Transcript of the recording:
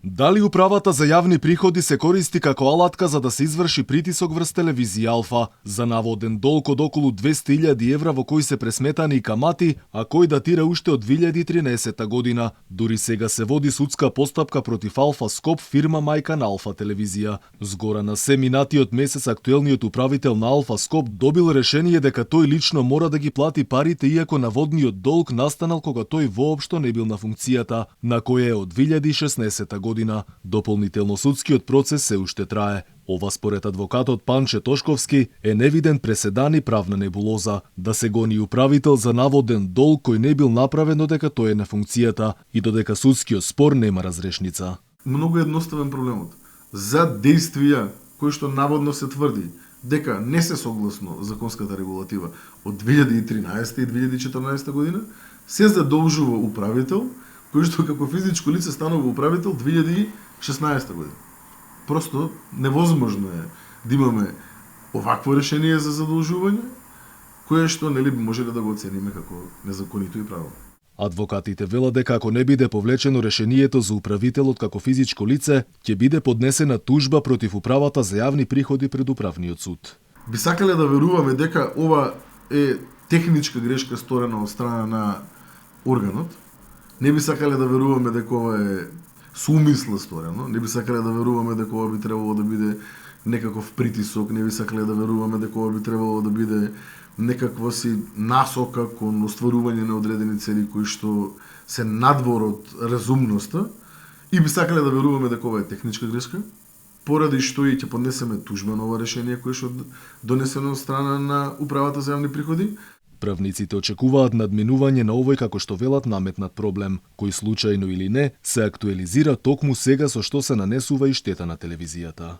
Дали управата за јавни приходи се користи како алатка за да се изврши притисок врз телевизија Алфа за наводен долг од околу 200.000 евра во кој се пресметани и камати, а кој датира уште од 2013 година. Дури сега се води судска постапка против Алфа Скоп, фирма мајка на Алфа телевизија. Згора на се минатиот месец актуелниот управител на Алфа Скоп добил решение дека тој лично мора да ги плати парите, иако наводниот долг настанал кога тој воопшто не бил на функцијата, на која е од 2016 година. Дополнително судскиот процес се уште трае. Ова според адвокатот Панче Тошковски е невиден преседан и правна небулоза, да се гони управител за наводен долг кој не бил направен додека тој е на функцијата и додека судскиот спор нема разрешница. Многу едноставен проблемот. За действија кои што наводно се тврди дека не се согласно законската регулатива од 2013 и 2014 година, се задолжува управител кој што како физичко лице станува управител 2016 година. Просто невозможно е да имаме овакво решение за задолжување, кое што нели можеле да го оцениме како незаконито и правилно. Адвокатите велат дека ако не биде повлечено решението за управителот како физичко лице, ќе биде поднесена тужба против управата за јавни приходи пред управниот суд. Би сакале да веруваме дека ова е техничка грешка сторена од страна на органот. Не би сакале да веруваме дека ова е сумисла сторено, не би сакале да веруваме дека ова би требало да биде некаков притисок, не би сакале да веруваме дека ова би требало да биде некаква си насока кон остварување на одредени цели кои што се надвор од разумноста, и би сакале да веруваме дека ова е техничка грешка, поради што и ќе поднесеме тужба на ова решение кое што донесено од страна на управата за јавни приходи. Правниците очекуваат надминување на овој, како што велат, наметнат проблем, кој случајно или не се актуелизира токму сега со што се нанесува и штета на телевизијата.